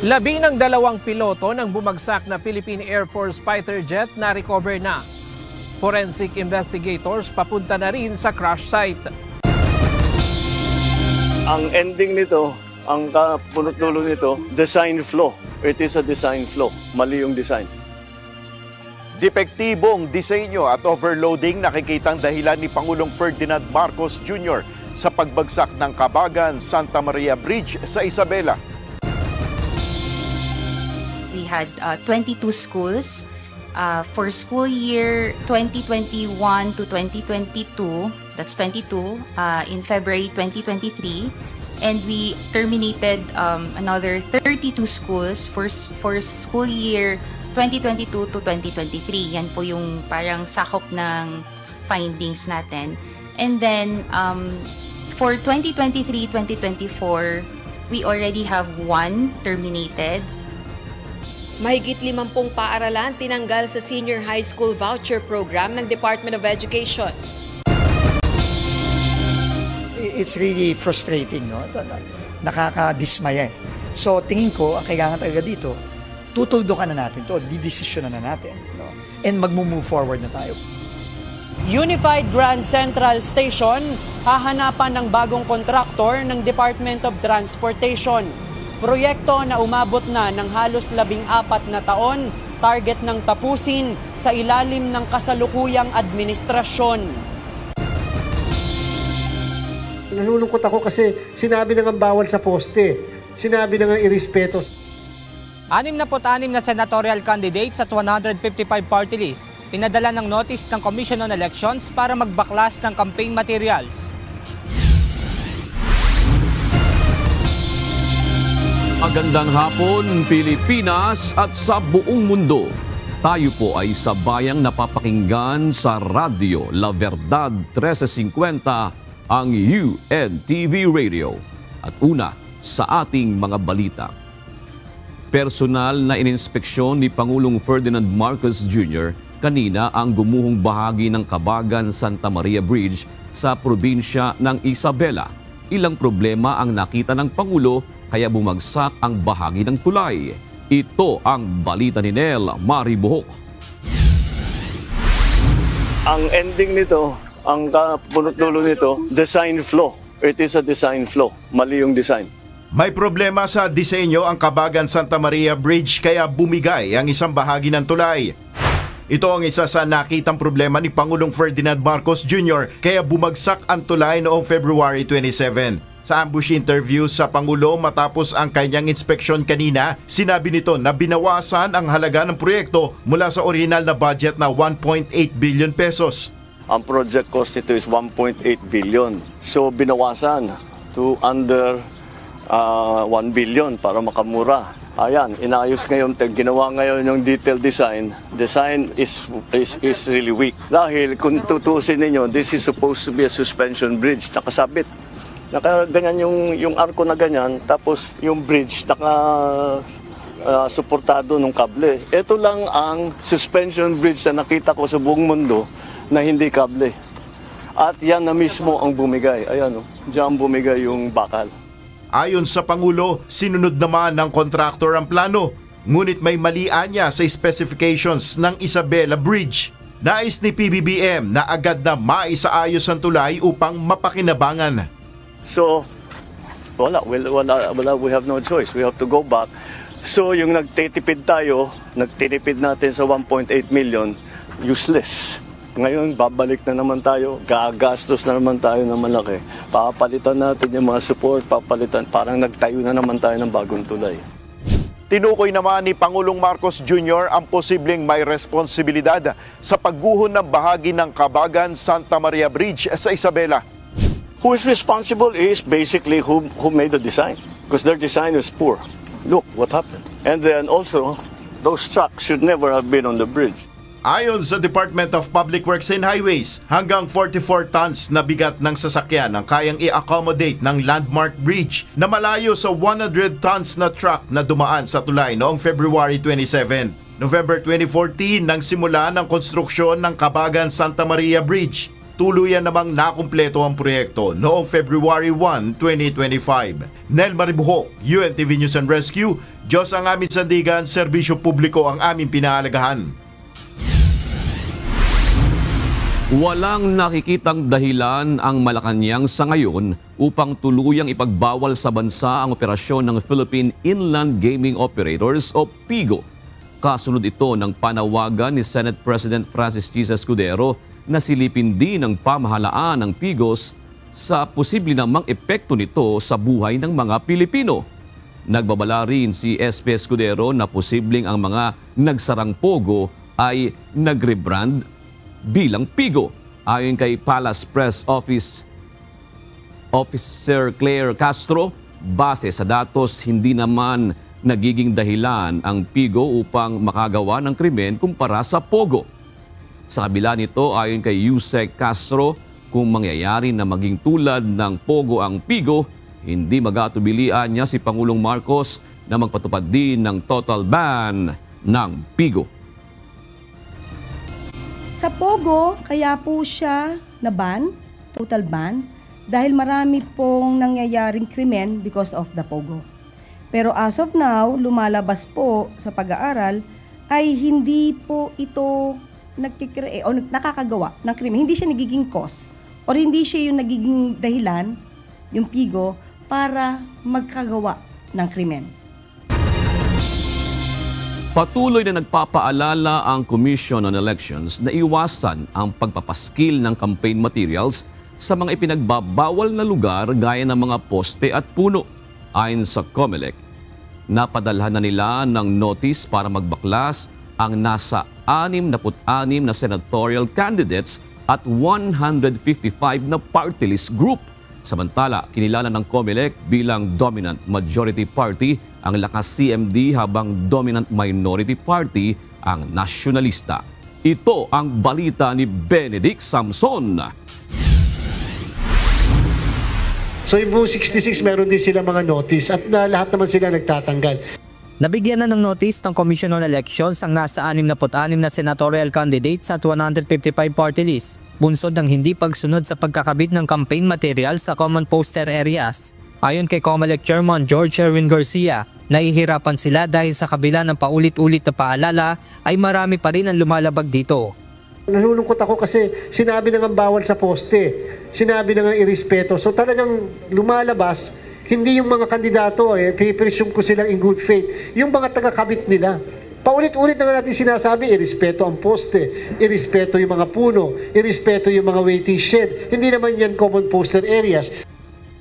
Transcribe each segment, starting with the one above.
12 piloto ng bumagsak na Philippine Air Force fighter jet na recover na. Forensic investigators papunta na rin sa crash site. Ang ending nito, ang punot-dulo nito, design flaw. It is a design flaw. Mali yung design. Depektibong disenyo at overloading nakikitang dahilan ni Pangulong Ferdinand Marcos Jr. sa pagbagsak ng Cabagan Santa Maria Bridge sa Isabela. We had 22 schools for school year 2021 to 2022. That's 22 in February 2023. And we terminated another 32 schools for school year 2022 to 2023. Yan po yung parang sakop ng findings natin. And then for 2023-2024, we already have 1 terminated. Mahigit 50 paaralan tinanggal sa senior high school voucher program ng Department of Education. It's really frustrating, no? Nakakadismaya. So tingin ko, ang kailangan talaga dito, tutuldukan na natin to, didesisyonan na natin, no? And mag-move forward na tayo. Unified Grand Central Station, hahanapan ng bagong kontraktor ng Department of Transportation. Proyekto na umabot na ng halos 14 na taon, target ng tapusin sa ilalim ng kasalukuyang administrasyon. Nalulungkot ako kasi sinabi na nga bawal sa poste, sinabi na nga irespeto. 66 na senatorial candidates at 155 party list pinadala ng notice ng Commission on Elections para magbaklas ng campaign materials. Magandang hapon, Pilipinas at sa buong mundo. Tayo po ay sabayang napapakinggan sa Radyo La Verdad 1350, ang UNTV Radio. At una sa ating mga balita. Personal na ininspeksyon ni Pangulong Ferdinand Marcos Jr. kanina ang gumuhong bahagi ng Cabagan Santa Maria Bridge sa probinsya ng Isabela. Ilang problema ang nakita ng Pangulo kaya bumagsak ang bahagi ng tulay. Ito ang balita ni Nel Maribuhok. Ang ending nito, ang punot-dulo nito, design flaw. It is a design flaw. Mali yung design. May problema sa disenyo ang Cabagan Santa Maria Bridge kaya bumigay ang isang bahagi ng tulay. Ito ang isa sa nakitang problema ni Pangulong Ferdinand Marcos Jr. kaya bumagsak ang tulay noong February 27. Sa ambush interview sa Pangulo matapos ang kanyang inspeksyon kanina, sinabi nito na binawasan ang halaga ng proyekto mula sa original na budget na 1.8 billion pesos. Ang project cost nito is 1.8 billion. So binawasan to under 1 billion para makamura. Ayan, inayos ngayon, ginawa ngayon yung detailed design. Design is really weak. Dahil kung tutusin ninyo, this is supposed to be a suspension bridge. Nakasabit. Nakaganyan yung arko na ganyan, tapos yung bridge suportado ng kable. Ito lang ang suspension bridge na nakita ko sa buong mundo na hindi kable. At yan na mismo ang bumigay. Ayan, diyan bumigay yung bakal. Ayon sa Pangulo, sinunod naman ng kontraktor ang plano. Ngunit may malian niya sa specifications ng Isabela Bridge. Nais ni PBBM na agad na maisaayos ang tulay upang mapakinabangan. So, we have no choice. We have to go back. So, yung nagtitipid natin sa 1.8 million, useless. Ngayon, babalik na naman tayo, gagastos na naman tayo ng malaki. Papalitan natin yung mga support, parang nagtayo na naman tayo ng bagong tulay. Tinukoy naman ni Pangulong Marcos Jr. ang posibleng may responsibilidad sa pagguhon ng bahagi ng Cabagan Santa Maria Bridge sa Isabela. Who is responsible is basically who made the design, because their design is poor. Look what happened. And then also, those trucks should never have been on the bridge. Ayon sa Department of Public Works and Highways, hanggang 44 tons na bigat ng sasakyan ang kayang i-accommodate ng landmark bridge na malayo sa 100 tons na truck na dumaan sa tulay noong February 27. November 2014 nang simula ng konstruksyon ng Cabagan Santa Maria Bridge. tuluyan namang nakumpleto ang proyekto noong February 1, 2025. Nel Maribuhok, UNTV News and Rescue. Diyos ang aming sandigan, serbisyo publiko ang aming pinahalagahan. Walang nakikitang dahilan ang Malacanang sa ngayon upang tuluyang ipagbawal sa bansa ang operasyon ng Philippine Inland Gaming Operators o PIGO. Kasunod ito ng panawagan ni Senate President Francis G. Escudero na silipin din ng pamahalaan ng PIGOs sa posible namang epekto nito sa buhay ng mga Pilipino. Nagbabala rin si SP Escudero na posibleng ang mga nagsarang POGO ay nag-rebrand bilang PIGO. Ayon kay Palace Press Officer Claire Castro, base sa datos, hindi naman nagiging dahilan ang PIGO upang makagawa ng krimen kumpara sa POGO. Sa kabila nito, ayon kay Yusek Castro, kung mangyayari na maging tulad ng POGO ang PIGO, hindi mag-atubilian niya si Pangulong Marcos na magpatupad din ng total ban ng PIGO. Sa POGO, kaya po siya na-ban, total ban, dahil marami pong nangyayaring krimen because of the POGO. Pero as of now, lumalabas po sa pag-aaral ay hindi po ito nagkikreate o nakakagawa ng krimen. Hindi siya nagiging cause or hindi siya yung nagiging dahilan, yung PIGO, para magkagawa ng krimen. Patuloy na nagpapaalala ang Commission on Elections na iwasan ang pagpapaskil ng campaign materials sa mga ipinagbabawal na lugar gaya ng mga poste at puno. Ayon sa COMELEC, napadalhan na nila ng notice para magbaklas ang nasa 66 na senatorial candidates at 155 na party list group. Samantala, kinilala ng COMELEC bilang dominant majority party ang Lakas CMD habang dominant minority party ang Nasyonalista. Ito ang balita ni Benedict Samson. So yung 66 meron din sila mga notice at lahat naman sila nagtatanggal. Nabigyan na ng notice ng Commission on Elections ang nasa 66 na senatorial candidates at 155 party list, bunsod ng hindi pagsunod sa pagkakabit ng campaign material sa common poster areas. Ayon kay COMELEC Chairman George Erwin Garcia, nahihirapan sila dahil sa kabila ng paulit-ulit na paalala ay marami pa rin ang lumalabag dito. Nalulungkot ako kasi sinabi na nga bawal sa poste, sinabi na nga irespeto. So talagang lumalabas, hindi yung mga kandidato, pipresume ko silang in good faith, yung mga taga-kabit nila. Paulit-ulit na nga natin sinasabi, irespeto ang poste, irespeto yung mga puno, irespeto yung mga waiting shed. Hindi naman yan common poster areas.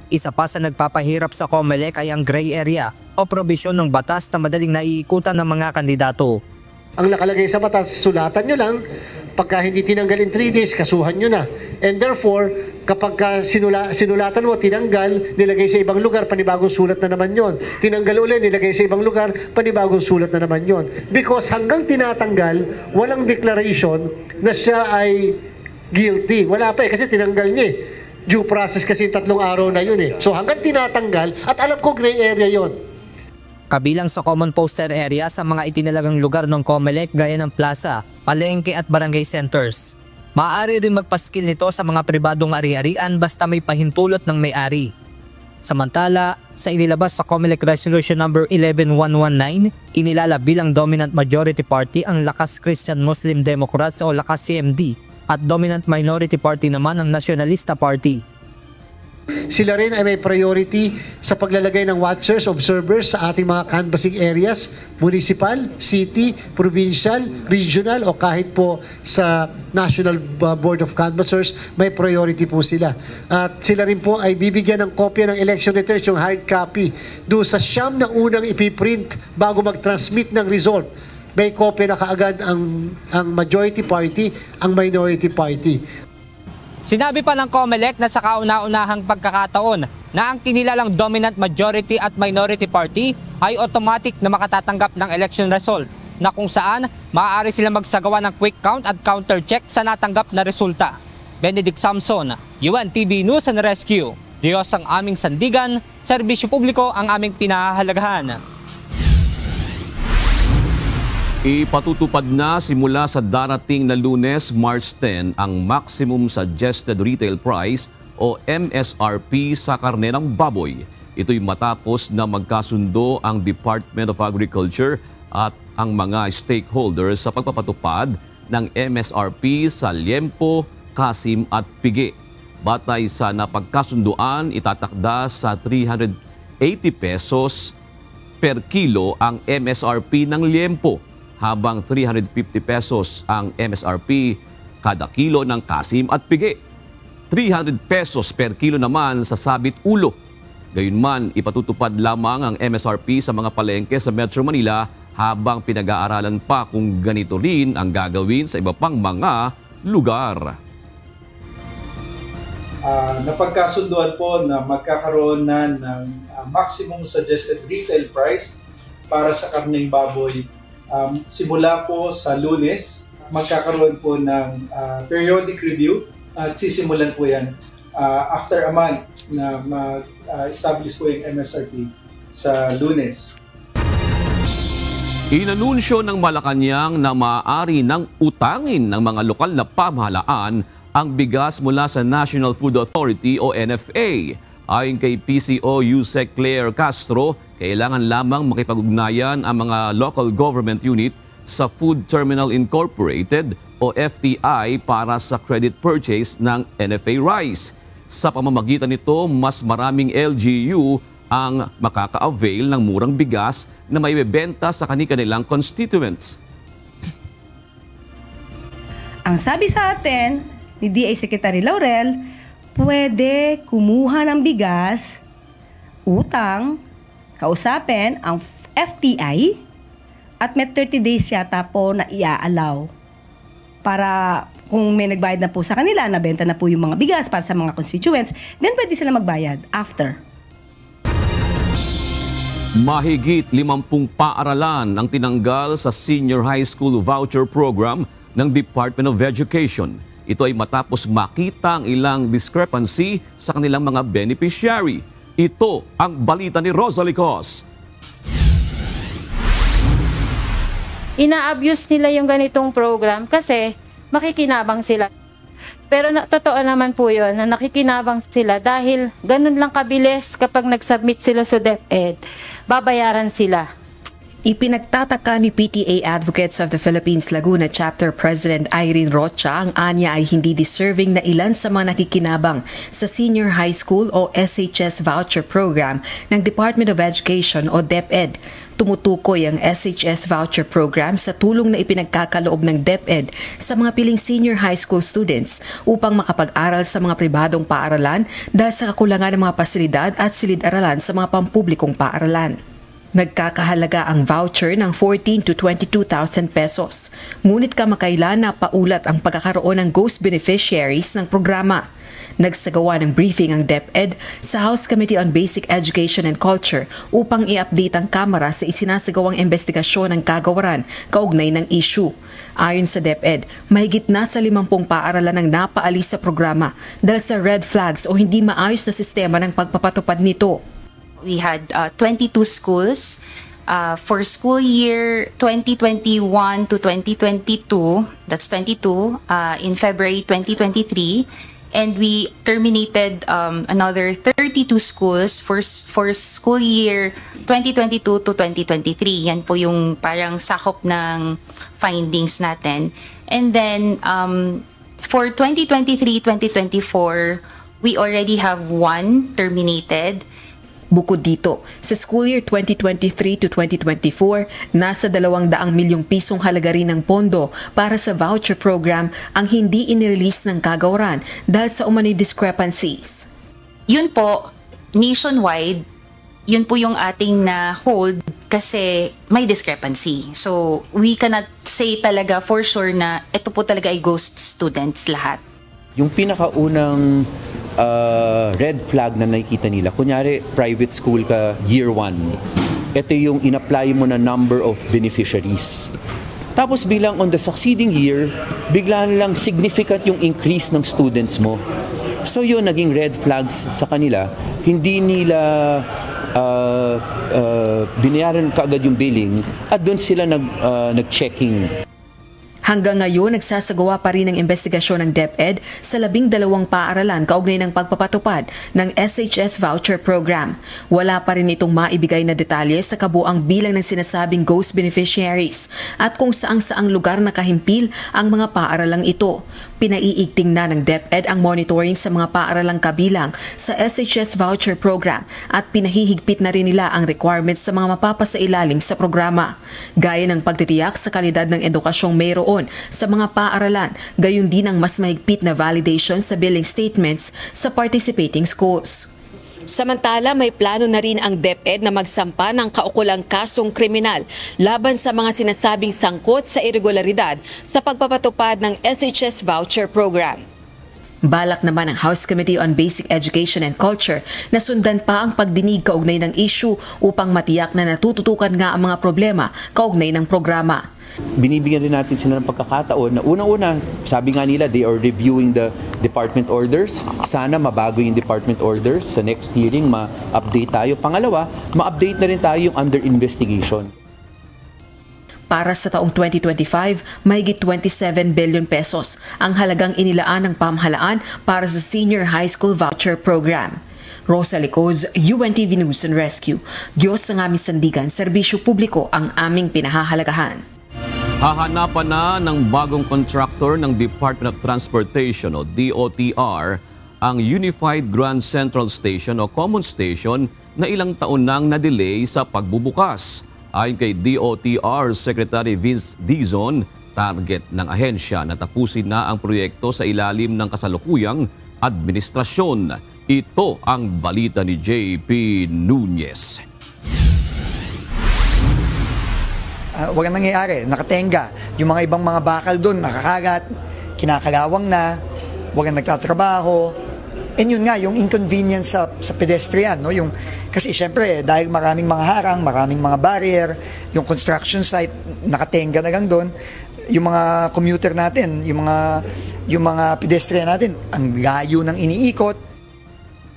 Isa pa sa nagpapahirap sa COMELEC ay ang gray area o probisyon ng batas na madaling naiikutan ng mga kandidato. Ang nakalagay sa batas, sulatan nyo lang, pagka hindi tinanggal in 3 days, kasuhan nyo na. And therefore, kapag sinulatan mo, tinanggal, nilagay sa ibang lugar, panibagong sulat na naman yon. Tinanggal ulit, nilagay sa ibang lugar, panibagong sulat na naman yon. Because hanggang tinatanggal, walang declaration na siya ay guilty. Wala pa kasi tinanggal niya eh. Due process kasi 3 araw na yun eh. So hanggang tinatanggal, at alam ko gray area yon. Kabilang sa common poster area sa mga itinalagang lugar ng COMELEC gaya ng plaza, palengke at barangay centers. Maaari rin magpaskil nito sa mga pribadong ari-arian basta may pahintulot ng may-ari. Samantala, sa inilabas sa COMELEC Resolution No. 11119, inilala bilang dominant majority party ang Lakas Christian Muslim Democrats o Lakas CMD at dominant minority party naman ang Nasyonalista Party. Sila rin ay may priority sa paglalagay ng watchers, observers sa ating mga canvassing areas, municipal, city, provincial, regional o kahit po sa National Board of Canvassers, may priority po sila. At sila rin po ay bibigyan ng kopya ng election returns, yung hard copy, doon sa siyam na unang ipiprint bago mag-transmit ng result. May kopya na kaagad ang majority party, ang minority party. Sinabi pa ng COMELEC na sa kauna-unahang pagkakataon na ang kinilalang dominant majority at minority party ay automatic na makatatanggap ng election result na kung saan maaari sila magsagawa ng quick count at counter check sa natanggap na resulta. Benedict Samson, UNTV News and Rescue. Diyos ang aming sandigan, serbisyo publiko ang aming pinahahalagahan. Ipatutupad na simula sa darating na Lunes, March 10, ang Maximum Suggested Retail Price o MSRP sa karne ng baboy. Ito'y matapos na magkasundo ang Department of Agriculture at ang mga stakeholders sa pagpapatupad ng MSRP sa liempo, kasim at pigi. Batay sa napagkasunduan, itatakda sa 380 pesos per kilo ang MSRP ng liempo, habang 350 pesos ang MSRP kada kilo ng kasim at pigi. 300 pesos per kilo naman sa sabit ulo. Gayunman, ipatutupad lamang ang MSRP sa mga palengke sa Metro Manila habang pinag-aaralan pa kung ganito rin ang gagawin sa iba pang mga lugar. Napagkasunduan po na magkakaroon na ng maximum suggested retail price para sa karneng baboy. Simula po sa Lunes, magkakaroon po ng periodic review at sisimulan po yan after a month na mag-establish po yung MSRP sa Lunes. Inanunsyo ng Malacanang na maaari nang utangin ng mga lokal na pamahalaan ang bigas mula sa National Food Authority o NFA. Ayon kay PCO Yusek Claire Castro, kailangan lamang makipag-ugnayan ang mga local government unit sa Food Terminal Incorporated o FTI para sa credit purchase ng NFA rice. Sa pamamagitan nito, mas maraming LGU ang makaka-avail ng murang bigas na maibebenta sa kanilang constituents. Ang sabi sa atin ni DA Secretary Laurel, pwede kumuha ng bigas, utang, kausapin ang FTI at may 30 days yata po na iaalaw para kung may nagbayad na po sa kanila, nabenta na po yung mga bigas para sa mga constituents, then pwede sila magbayad after. Mahigit 50 paaralan ang tinanggal sa Senior High School Voucher Program ng Department of Education. Ito ay matapos makita ang ilang discrepancy sa kanilang mga beneficiary. Ito ang balita ni Rosalie Cos. Ina-abuse nila yung ganitong program kasi makikinabang sila. Pero totoo naman po yun na nakikinabang sila dahil ganun lang kabilis kapag nag-submit sila sa DepEd, babayaran sila. Ipinagtataka ni PTA Advocates of the Philippines Laguna Chapter President Irene Rocha ang anya ay hindi deserving na ilan sa mga nakikinabang sa Senior High School o SHS Voucher Program ng Department of Education o DepEd. Tumutukoy ang SHS Voucher Program sa tulong na ipinagkakaloob ng DepEd sa mga piling senior high school students upang makapag-aral sa mga pribadong paaralan dahil sa kakulangan ng mga pasilidad at silid-aralan sa mga pampublikong paaralan. Nagkakahalaga ang voucher ng 14 to 22,000 pesos. Ngunit kamakailan na paulat ang pagkakaroon ng ghost beneficiaries ng programa. Nagsagawa ng briefing ang DepEd sa House Committee on Basic Education and Culture upang i-update ang Kamara sa isinasagawang investigasyon ng kagawaran kaugnay ng issue. Ayon sa DepEd, mahigit na sa 50 paaralan ang napaalis sa programa dahil sa red flags o hindi maayos na sistema ng pagpapatupad nito. We had 22 schools for school year 2021 to 2022, that's 22, in February 2023. And we terminated another 32 schools for school year 2022 to 2023. Yan po yung parang sakop ng findings natin. And then for 2023-2024, we already have one terminated. Bukod dito, sa school year 2023 to 2024, nasa 200 milyong pisong halaga rin ng pondo para sa voucher program ang hindi inirelease ng kagawaran dahil sa umano'y discrepancies. Yun po, nationwide, yun po yung ating na hold kasi may discrepancy. So, we cannot say talaga for sure na ito po talaga ay ghost students lahat. Yung pinakaunang red flag na nakikita nila, kunyari private school ka year 1, ito yung in-apply mo na number of beneficiaries. Tapos bilang on the succeeding year, bigla lang significant yung increase ng students mo. So yun, naging red flags sa kanila, hindi nila binayaran kaagad yung billing at doon sila nag-checking. Hanggang ngayon, nagsasagawa pa rin ang investigasyon ng DepEd sa 12 paaralan kaugnay ng pagpapatupad ng SHS Voucher Program. Wala pa rin itong maibigay na detalye sa kabuang bilang ng sinasabing ghost beneficiaries at kung saang-saang lugar nakahimpil ang mga paaralang ito. Pinaiigting na ng DepEd ang monitoring sa mga paaralang kabilang sa SHS Voucher Program at pinahihigpit na rin nila ang requirements sa mga mapapasailalim sa programa. Gaya ng pagtitiyak sa kalidad ng edukasyong mayroon sa mga paaralan, gayon din ang mas mahigpit na validation sa billing statements sa participating schools. Samantala, may plano na rin ang DepEd na magsampa ng kaukulang kasong kriminal laban sa mga sinasabing sangkot sa irregularidad sa pagpapatupad ng SHS Voucher Program. Balak naman ng House Committee on Basic Education and Culture na sundan pa ang pagdinig kaugnay ng issue upang matiyak na natututukan nga ang mga problema kaugnay ng programa. Binibigyan din natin sila ng pagkakataon na unang-una, sabi nga nila, they are reviewing the department orders. Sana mabago yung department orders. Sa next hearing, ma-update tayo. Pangalawa, ma-update na rin tayo yung under investigation. Para sa taong 2025, mahigit 27 billion pesos ang halagang inilaan ng pamahalaan para sa Senior High School Voucher Program. Rosa Licoz, UNTV News and Rescue. Diyos ang aming sandigan, serbisyo publiko ang aming pinahahalagahan. Hahanapan na ng bagong contractor ng Department of Transportation o DOTR ang Unified Grand Central Station o Common Station na ilang taon nang na-delay sa pagbubukas. Ayon kay DOTR Secretary Vince Dizon, target ng ahensya na tapusin na ang proyekto sa ilalim ng kasalukuyang administrasyon. Ito ang balita ni JP Nunez. Walang nangyayari, nakatenga. Yung mga ibang mga bakal doon, nakakagat, kinakalawang na, walang nagtatrabaho. And yun nga, yung inconvenience sa pedestrian. No? Kasi syempre, dahil maraming mga harang, maraming mga barrier, yung construction site, nakatenga na lang doon. Yung mga commuter natin, yung mga pedestrian natin, ang layo ng iniikot.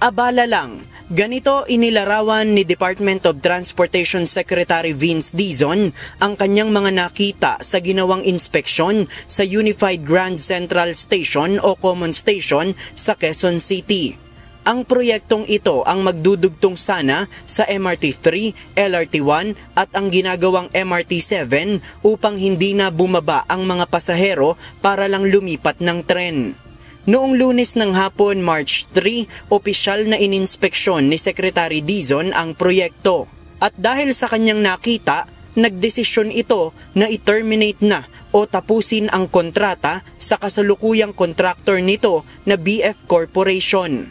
Abala lang. Ganito inilarawan ni Department of Transportation Secretary Vince Dizon ang kanyang mga nakita sa ginawang inspeksyon sa Unified Grand Central Station o Common Station sa Quezon City. Ang proyektong ito ang magdudugtong sana sa MRT-3, LRT-1 at ang ginagawang MRT-7 upang hindi na bumaba ang mga pasahero para lang lumipat ng tren. Noong Lunes ng hapon, March 3, opisyal na ininspeksyon ni Secretary Dizon ang proyekto. At dahil sa kanyang nakita, nagdesisyon ito na i-terminate na o tapusin ang kontrata sa kasalukuyang kontraktor nito na BF Corporation.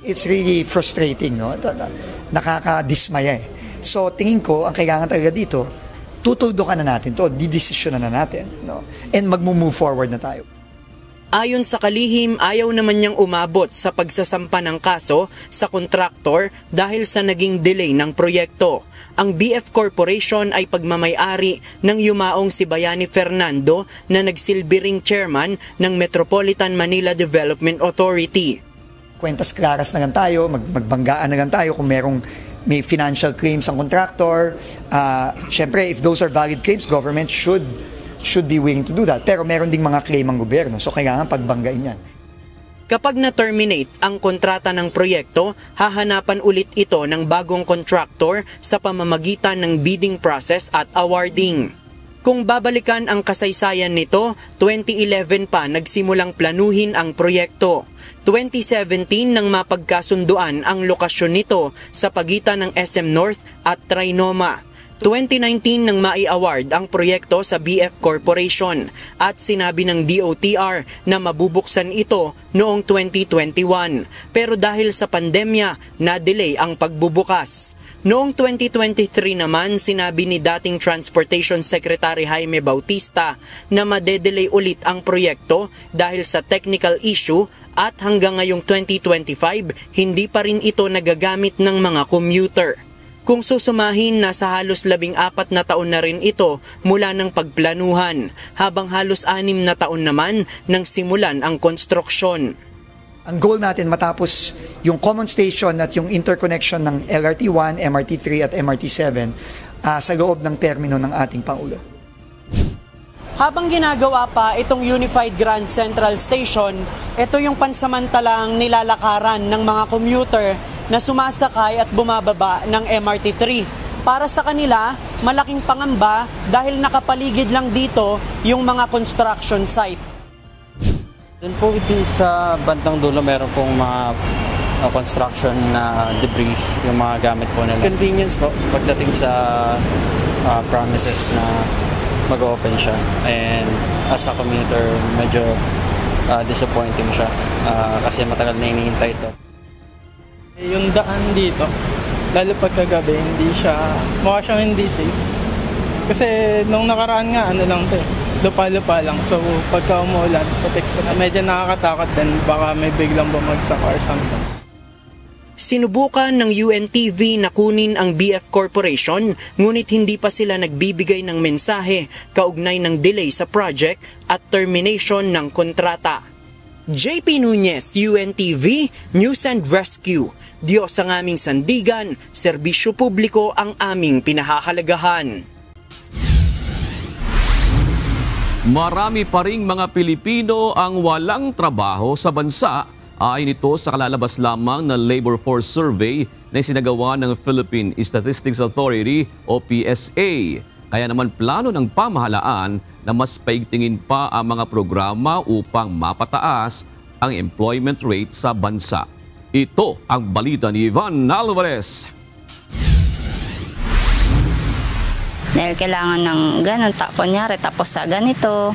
It's really frustrating, no? Nakakadismaya. So tingin ko, ang kailangan talaga dito, tutuldukan na natin to, didesisyonan na natin, no? And mag-move forward na tayo. Ayon sa kalihim, ayaw naman niyang umabot sa pagsasampa ng kaso sa kontraktor dahil sa naging delay ng proyekto. Ang BF Corporation ay pagmamay-ari ng yumaong si Bayani Fernando na nagsilbi ring chairman ng Metropolitan Manila Development Authority. Kwentas klaras na lang tayo, magbanggaan na lang tayo kung may financial claims ang contractor. Siyempre, if those are valid claims, government should be willing to do that. Pero meron ding mga claim ang gobyerno, so kailangan pagbanggain yan. Kapag na-terminate ang kontrata ng proyekto, hahanapan ulit ito ng bagong contractor sa pamamagitan ng bidding process at awarding. Kung babalikan ang kasaysayan nito, 2011 pa nagsimulang planuhin ang proyekto. 2017 nang mapagkasunduan ang lokasyon nito sa pagitan ng SM North at Trinoma. 2019 nang mai-award ang proyekto sa BF Corporation at sinabi ng DOTR na mabubuksan ito noong 2021. Pero dahil sa pandemya, na-delay ang pagbubukas. Noong 2023 naman, sinabi ni dating Transportation Secretary Jaime Bautista na madedelay ulit ang proyekto dahil sa technical issue at hanggang ngayong 2025, hindi pa rin ito nagagamit ng mga commuter. Kung susumahin, nasa halos 14 na taon na rin ito mula ng pagplanuhan, habang halos 6 na taon naman nang simulan ang konstruksyon. Ang goal natin matapos yung common station at yung interconnection ng LRT1, MRT3 at MRT7 sa loob ng termino ng ating Pangulo. Habang ginagawa pa itong Unified Grand Central Station, ito yung pansamantalang nilalakaran ng mga commuter na sumasakay at bumababa ng MRT3. Para sa kanila, malaking pangamba dahil nakapaligid lang dito yung mga construction site. Doon po din sa bandang dulo meron pong mga construction na debris, yung mga gamit po nila. Convenience po pagdating sa promises na mag-open siya. And as a commuter, medyo disappointing siya kasi matagal na hinihintay ito. Yung daan dito, lalo pagkagabi, mukha siyang hindi safe. Kasi nung nakaraan nga, lupa-lupa lang. So pagka umuulan, medyo nakakatakot din, baka may biglang bumagsak or something. Sinubukan ng UNTV na kunin ang BF Corporation, ngunit hindi pa sila nagbibigay ng mensahe kaugnay ng delay sa project at termination ng kontrata. JP Nunez, UNTV, News and Rescue. Diyos ang aming sandigan, serbisyo publiko ang aming pinahahalagahan. Marami pa ring mga Pilipino ang walang trabaho sa bansa. Ayon ito sa kalalabas lamang na Labor Force Survey na isinagawa ng Philippine Statistics Authority o PSA. Kaya naman plano ng pamahalaan na mas paigtingin pa ang mga programa upang mapataas ang employment rate sa bansa. Ito ang balita ni Ivan Alvarez. Dahil kailangan ng ganun, kunyari tapos sa ganito,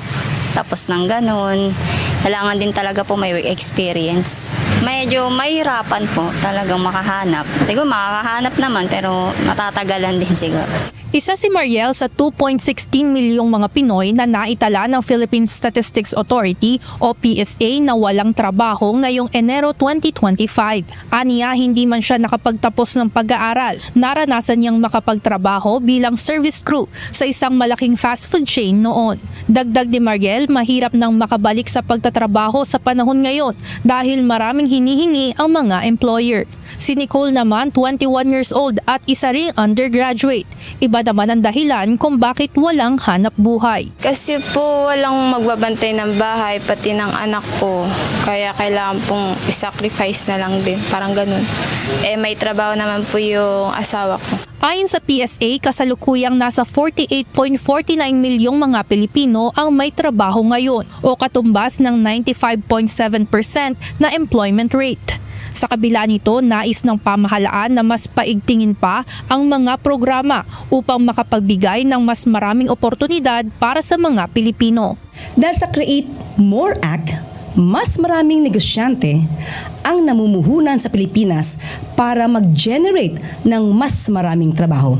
tapos ng ganun. Kailangan din talaga po may work experience. Medyo mahirapan po talagang makahanap. Siguro makakahanap naman pero matatagalan din siguro. Isa si Mariel sa 2.16 milyong mga Pinoy na naitala ng Philippine Statistics Authority o PSA na walang trabaho ngayong Enero 2025. Aniya, hindi man siya nakapagtapos ng pag-aaral. Naranasan niyang makapagtrabaho bilang service crew sa isang malaking fast food chain noon. Dagdag ni Mariel, mahirap nang makabalik sa pagtatrabaho sa panahon ngayon dahil maraming hinihingi ang mga employer. Si Nicole naman, 21 years old at isa ring undergraduate. Iba naman ang dahilan kung bakit walang hanap buhay. Kasi po walang magbabantay ng bahay, pati ng anak ko. Kaya kailangan pong i-sacrifice na lang din, parang ganun. May trabaho naman po yung asawa ko. Ayon sa PSA, kasalukuyang nasa 48.49 milyong mga Pilipino ang may trabaho ngayon o katumbas ng 95.7% na employment rate. Sa kabila nito, nais ng pamahalaan na mas paigtingin pa ang mga programa upang makapagbigay ng mas maraming oportunidad para sa mga Pilipino. Dahil sa Create More Act, mas maraming negosyante ang namumuhunan sa Pilipinas para mag-generate ng mas maraming trabaho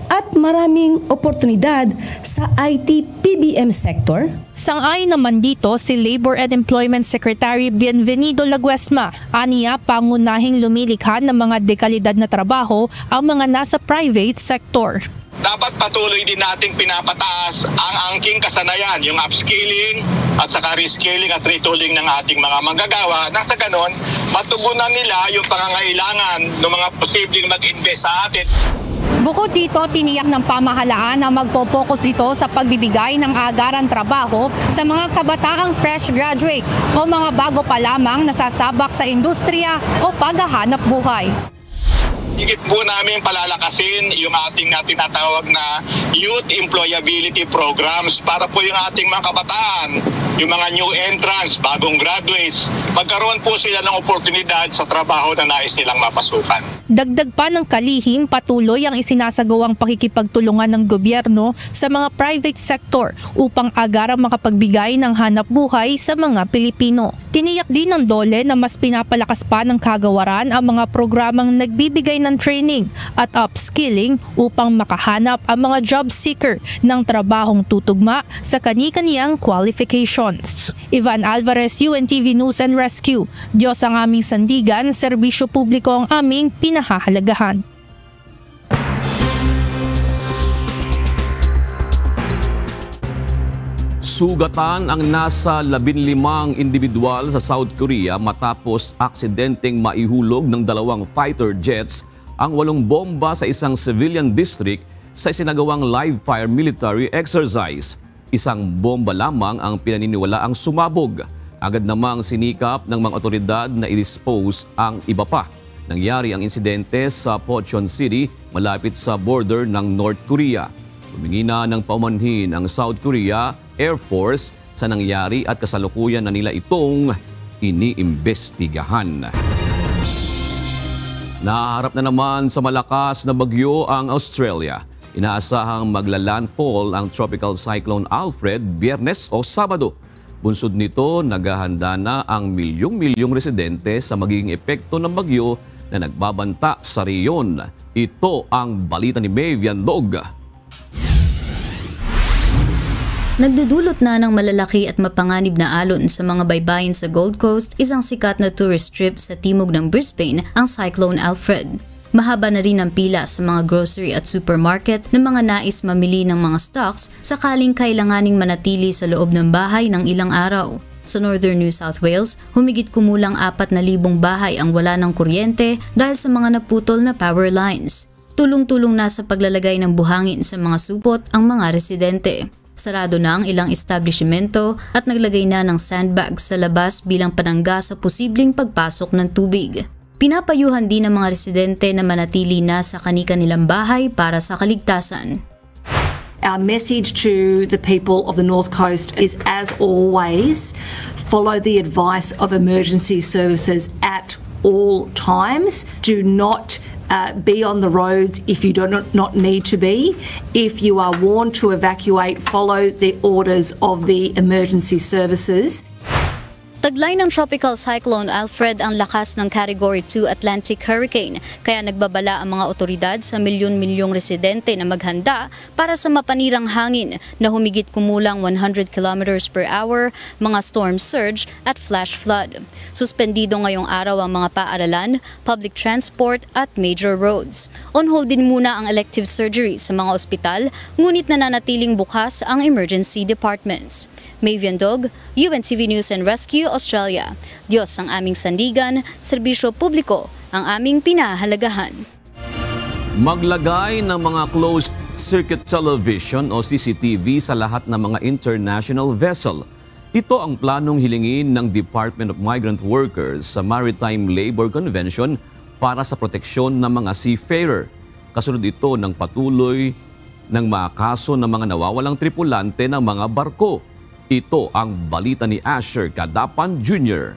at maraming oportunidad sa IT-PBM sector. Sang-ayon naman dito si Labor and Employment Secretary Bienvenido Laguesma. Aniya, pangunahing lumilikha ng mga dekalidad na trabaho ang mga nasa private sector. Dapat patuloy din nating pinapataas ang angking kasanayan, yung upskilling at saka reskilling at retooling ng ating mga manggagawa. Nang sa ganon, matugunan nila yung pangangailangan ng mga posibleng mag-invest sa atin. Bukod dito, tiniyak ng pamahalaan na magpo-focus ito sa pagbibigay ng agarang trabaho sa mga kabataang fresh graduate o mga bago pa lamang nasasabak sa industriya o paghahanap buhay. Higit po namin palalakasin yung ating tinatawag na youth employability programs para po yung ating mga kabataan, yung mga new entrants, bagong graduates, magkaroon po sila ng oportunidad sa trabaho na nais nilang mapasukan. Dagdag pa ng kalihim, patuloy ang isinasagawang pakikipagtulungan ng gobyerno sa mga private sector upang agarang makapagbigay ng hanap buhay sa mga Pilipino. Tiniyak din ng DOLE na mas pinapalakas pa ng kagawaran ang mga programang nagbibigay ng training at upskilling upang makahanap ang mga job seeker ng trabahong tutugma sa kani-kaniyang qualifications. Ivan Alvarez, UNTV News and Rescue. Diyos ang aming sandigan, serbisyo publiko ang aming pinahahalagahan. Sugatan ang nasa 15 individual sa South Korea matapos aksidenteng maihulog ng 2 fighter jets ang 8 bomba sa isang civilian district sa isinagawang live-fire military exercise. Isang bomba lamang ang pinaniniwalaang sumabog. Agad namang sinikap ng mga otoridad na i-dispose ang iba pa. Nangyari ang insidente sa Pocheon City malapit sa border ng North Korea. Humingi na ng paumanhin ang South Korea Air Force sa nangyari at kasalukuyan na nila itong iniimbestigahan. Naharap na naman sa malakas na bagyo ang Australia. Inaasahang magla-landfall ang Tropical Cyclone Alfred Biyernes o Sabado. Bunsod nito, naghahanda na ang milyong-milyong residente sa magiging epekto ng bagyo na nagbabanta sa riyon. Ito ang balita ni May Viandog. Nagdudulot na ng malalaki at mapanganib na alon sa mga baybayin sa Gold Coast, isang sikat na tourist trip sa timog ng Brisbane, ang Cyclone Alfred. Mahaba na rin ang pila sa mga grocery at supermarket ng mga nais mamili ng mga stocks sakaling kailanganing manatili sa loob ng bahay ng ilang araw. Sa Northern New South Wales, humigit kumulang 4,000 bahay ang wala ng kuryente dahil sa mga naputol na power lines. Tulong-tulong na sa paglalagay ng buhangin sa mga supot ang mga residente. Sarado na ang ilang establishmento at naglagay na ng sandbags sa labas bilang panangga sa posibleng pagpasok ng tubig. Pinapayuhan din ng mga residente na manatili na sa kani-kanilang bahay para sa kaligtasan. Our message to the people of the North Coast is, as always, follow the advice of emergency services at all times. Do not be on the roads if you do not need to be. If you are warned to evacuate, follow the orders of the emergency services. Taglay ng Tropical Cyclone Alfred ang lakas ng Category 2 Atlantic Hurricane, kaya nagbabala ang mga otoridad sa milyon-milyong residente na maghanda para sa mapanirang hangin na humigit kumulang 100 km per hour, mga storm surge at flash flood. Suspendido ngayong araw ang mga paaralan, public transport at major roads. On hold din muna ang elective surgery sa mga ospital, ngunit nananatiling bukas ang emergency departments. May Viandog, UNTV News and Rescue, Australia. Diyos ang aming sandigan, serbisyo publiko ang aming pinahalagahan. Maglagay ng mga closed circuit television o CCTV sa lahat ng mga international vessel. Ito ang planong hilingin ng Department of Migrant Workers sa Maritime Labor Convention para sa proteksyon ng mga seafarer. Kasunod ito ng patuloy ng mga kaso ng mga nawawalang tripulante ng mga barko. Ito ang balita ni Asher Kadapan Jr.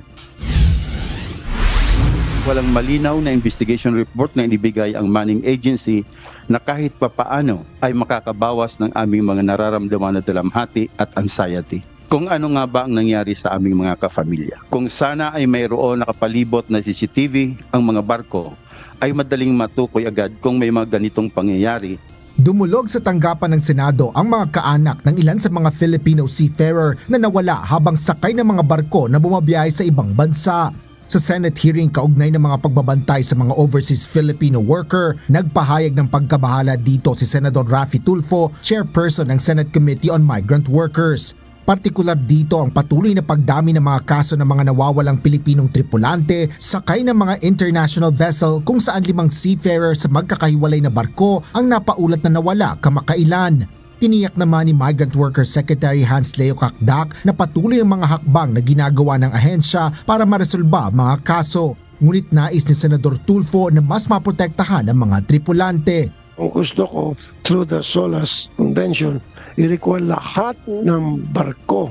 Walang malinaw na investigation report na inibigay ang manning agency na kahit papaano ay makakabawas ng aming mga nararamdaman na dalamhati at anxiety. Kung ano nga ba ang nangyari sa aming mga kafamilya. Kung sana ay mayroon nakapalibot na CCTV ang mga barko, ay madaling matukoy agad kung may mga ganitong pangyayari. Dumulog sa tanggapan ng Senado ang mga kaanak ng ilan sa mga Filipino seafarer na nawala habang sakay ng mga barko na bumabiyahe sa ibang bansa. Sa Senate hearing kaugnay ng mga pagbabantay sa mga overseas Filipino worker, nagpahayag ng pagkabahala dito si Senador Raffy Tulfo, chairperson ng Senate Committee on Migrant Workers. Partikular dito ang patuloy na pagdami ng mga kaso ng mga nawawalang Pilipinong tripulante sakay ng mga international vessel kung saan 5 seafarer sa magkakahiwalay na barko ang napaulat na nawala kamakailan. Tiniyak naman ni Migrant Workers Secretary Hans Leo Kakdak na patuloy ang mga hakbang na ginagawa ng ahensya para maresolba mga kaso. Ngunit nais ni Senador Tulfo na mas maprotektahan ang mga tripulante. Ang gusto ko, through the SOLAS Convention, i-require lahat ng barko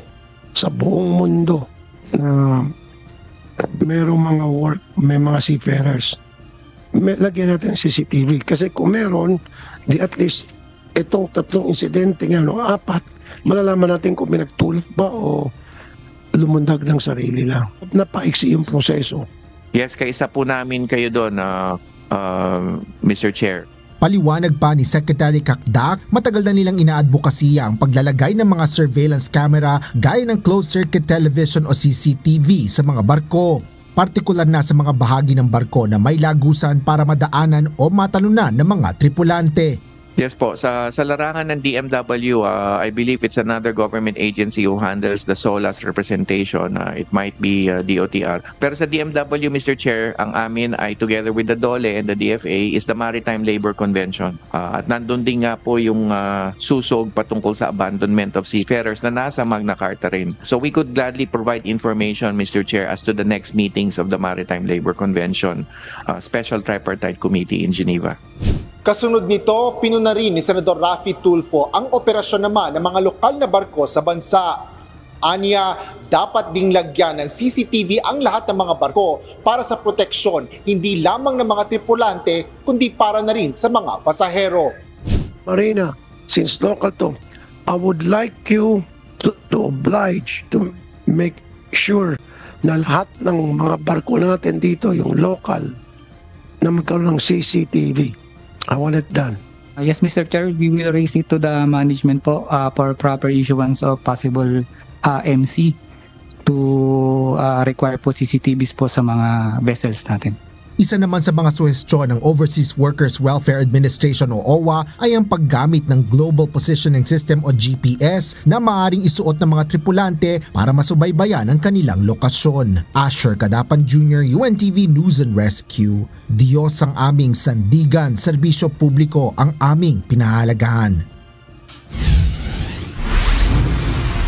sa buong mundo na mayroong mga work, may mga seafarers. Lagyan natin CCTV. Kasi kung meron, di at least itong 3 insidente nga, 4, malalaman natin kung pinagtulak ba o lumundag ng sarili lang. Napaiksi yung proseso. Yes, kaisa po namin kayo doon, Mr. Chair. Paliwanag pa ni Secretary Kakdak, matagal na nilang inaadvokasya ang paglalagay ng mga surveillance camera gaya ng closed-circuit television o CCTV sa mga barko. Partikular na sa mga bahagi ng barko na may lagusan para madaanan o matalunan ng mga tripulante. Yes po, sa larangan ng DMW, I believe it's another government agency who handles the SOLAS representation. It might be DOTR. Pero sa DMW, Mr. Chair, ang amin ay together with the DOLE and the DFA is the Maritime Labor Convention. At nandun din nga po yung susog patungkol sa abandonment of seafarers na nasa Magna Carta rin. So we could gladly provide information, Mr. Chair, as to the next meetings of the Maritime Labor Convention Special Tripartite Committee in Geneva. Kasunod nito, pinuna rin ni Senador Raffy Tulfo ang operasyon naman ng mga lokal na barko sa bansa. Anya, dapat ding lagyan ng CCTV ang lahat ng mga barko para sa proteksyon, hindi lamang ng mga tripulante, kundi para na rin sa mga pasahero. Marina, since local to, I would like you to oblige to make sure na lahat ng mga barko natin dito, yung local, na magkaroon ng CCTV. I want it done. Yes, Mr. Chair, we will raise it to the management po for proper issuance of possible MC to require po CCTVs po sa mga vessels natin. Isa naman sa mga suhestyon ng Overseas Workers Welfare Administration o OWA ay ang paggamit ng Global Positioning System o GPS na maaaring isuot ng mga tripulante para masubaybayan ang kanilang lokasyon. Asher Cadapan Jr., UNTV News and Rescue. Diyos ang aming sandigan, serbisyo publiko ang aming pinahalagahan.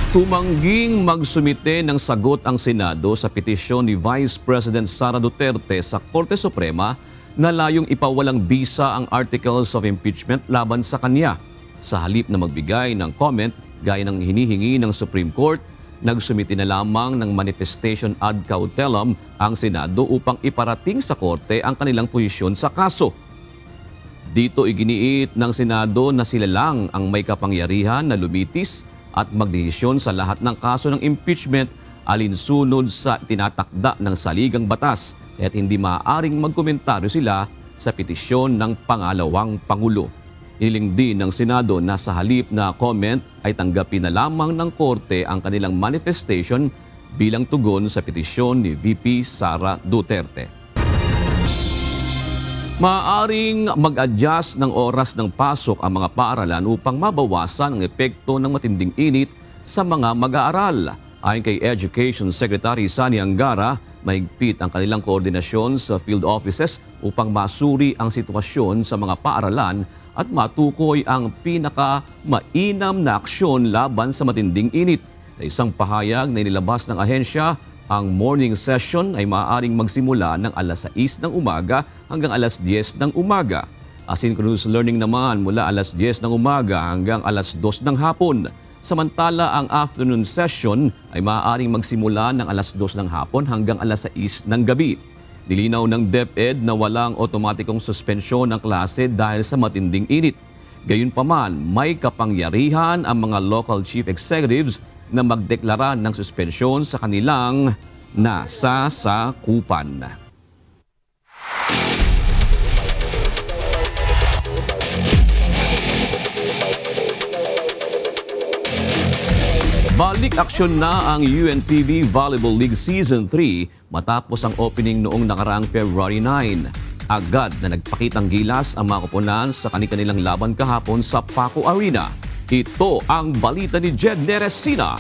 Tumangging magsumite ng sagot ang Senado sa petisyon ni Vice President Sara Duterte sa Korte Suprema na layong ipawalang bisa ang Articles of Impeachment laban sa kanya. Sa halip na magbigay ng comment gaya ng hinihingi ng Supreme Court, nagsumite na lamang ng manifestation ad cautelam ang Senado upang iparating sa Korte ang kanilang posisyon sa kaso. Dito iginiit ng Senado na sila lang ang may kapangyarihan na lumitis at magdesisyon sa lahat ng kaso ng impeachment alinsunod sa tinatakda ng saligang batas kaya't hindi maaaring magkomentaryo sila sa petisyon ng pangalawang Pangulo. Iniling din ng Senado na sa halip na comment ay tanggapin na lamang ng Korte ang kanilang manifestation bilang tugon sa petisyon ni VP Sara Duterte. Maaaring mag-adjust ng oras ng pasok ang mga paaralan upang mabawasan ang epekto ng matinding init sa mga mag-aaral. Ayon kay Education Secretary Sani Angara, mahigpit ang kanilang koordinasyon sa field offices upang masuri ang sitwasyon sa mga paaralan at matukoy ang pinaka-mainam na aksyon laban sa matinding init. Sa isang pahayag na inilabas ng ahensya, ang morning session ay maaaring magsimula ng alas 6 ng umaga hanggang alas 10 ng umaga. Asynchronous learning naman mula alas 10 ng umaga hanggang alas 2 ng hapon. Samantala, ang afternoon session ay maaaring magsimula ng alas 2 ng hapon hanggang alas 6 ng gabi. Nilinaw ng DepEd na walang otomatikong suspensyon ng klase dahil sa matinding init. Gayunpaman, may kapangyarihan ang mga local chief executives na magdeklara ng suspensyon sa kanilang nasasakupan. Balik aksyon na ang UNTV Volleyball League Season 3 matapos ang opening noong nakaraang February 9. Agad na nagpakitang gilas ang mga koponan sa kanilang laban kahapon sa Paco Arena. Ito ang balita ni Jed Neresina.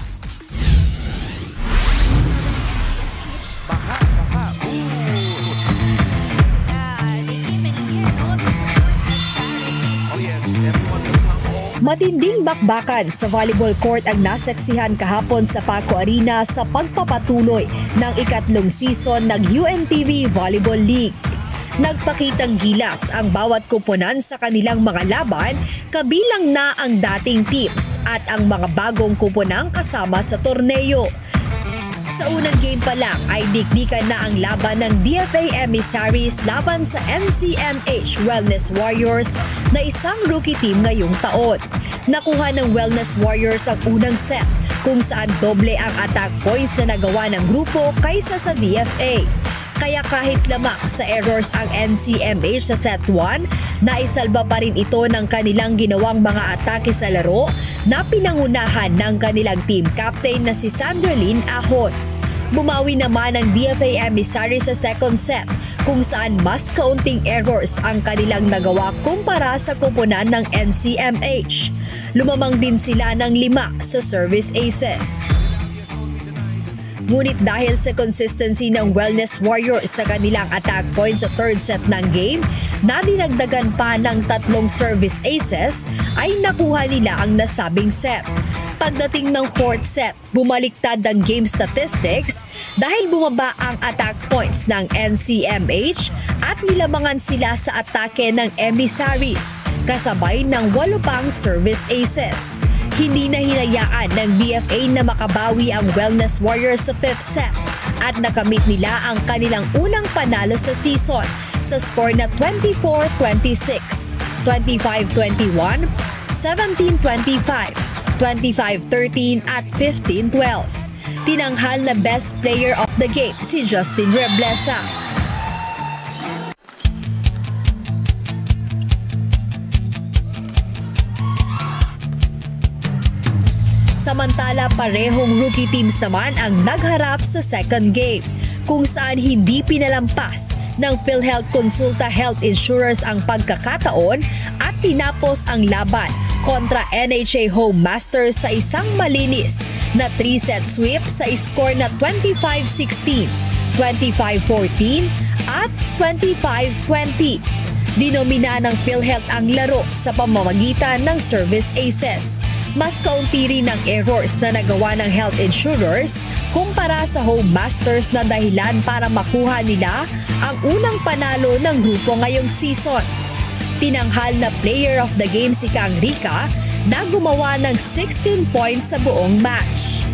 Matinding bakbakan sa volleyball court ang nasaksihan kahapon sa Paco Arena sa pagpapatuloy ng ikatlong season ng UNTV Volleyball League. Nagpakitang gilas ang bawat koponan sa kanilang mga laban, kabilang na ang dating teams at ang mga bagong koponang kasama sa torneo. Sa unang game pa lang ay dikdikan na ang laban ng DFA Emissaries laban sa NCMH Wellness Warriors na isang rookie team ngayong taon. Nakuha ng Wellness Warriors ang unang set kung saan doble ang attack points na nagawa ng grupo kaysa sa DFA. Kaya kahit lamang sa errors ang NCMH sa set 1, naisalba pa rin ito ng kanilang ginawang mga atake sa laro na pinangunahan ng kanilang team captain na si Sandralyn Ahon. Bumawi naman ang DFA Emissary sa second set kung saan mas kaunting errors ang kanilang nagawa kumpara sa koponan ng NCMH. Lumamang din sila ng 5 sa service aces. Ngunit dahil sa consistency ng Wellness Warriors sa kanilang attack points sa third set ng game, na dinagdagan pa ng 3 service aces, ay nakuha nila ang nasabing set. Pagdating ng fourth set, bumaliktad ang game statistics dahil bumaba ang attack points ng NCMH at nilabangan sila sa atake ng emissaries, kasabay ng 8 pang service aces. Hindi na hinayaan ng DFA na makabawi ang Wellness Warriors sa 5th set at nakamit nila ang kanilang unang panalo sa season sa score na 24-26, 25-21, 17-25, 25-13 at 15-12. Tinanghal na best player of the game si Justin Reblesa. Samantala, parehong rookie teams naman ang nagharap sa second game, kung saan hindi pinalampas ng PhilHealth Consulta Health Insurers ang pagkakataon at tinapos ang laban kontra NHA Home Masters sa isang malinis na 3-set sweep sa score na 25-16, 25-14 at 25-20. Dinomina ng PhilHealth ang laro sa pamamagitan ng service aces. Mas kaunti rin ang errors na nagawa ng health insurers kumpara sa Home Masters na dahilan para makuha nila ang unang panalo ng grupo ngayong season. Tinanghal na player of the game si Kang Rica na gumawa ng 16 points sa buong match.